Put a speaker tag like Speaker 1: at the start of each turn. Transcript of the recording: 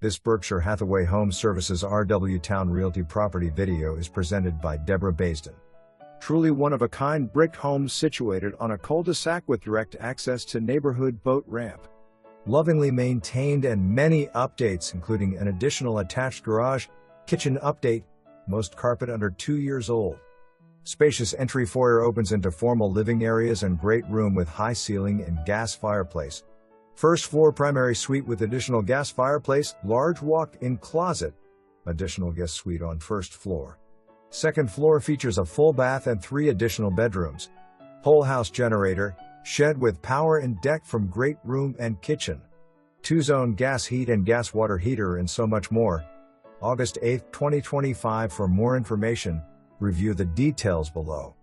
Speaker 1: This Berkshire Hathaway Home Services RW Towne Realty property video is presented by Deborah Baisden.
Speaker 2: Truly one-of-a-kind brick homes situated on a cul-de-sac with direct access to neighborhood boat ramp.
Speaker 1: Lovingly maintained and many updates including an additional attached garage, kitchen update, most carpet under 2 years old. Spacious entry foyer opens into formal living areas and great room with high ceiling and gas fireplace. First floor primary suite with additional gas fireplace, large walk-in closet, additional guest suite on first floor. Second floor features a full bath and 3 additional bedrooms. Whole house generator, shed with power and deck from great room and kitchen. 2-zone gas heat and gas water heater and so much more. August 8, 2025. For more information, review the details below.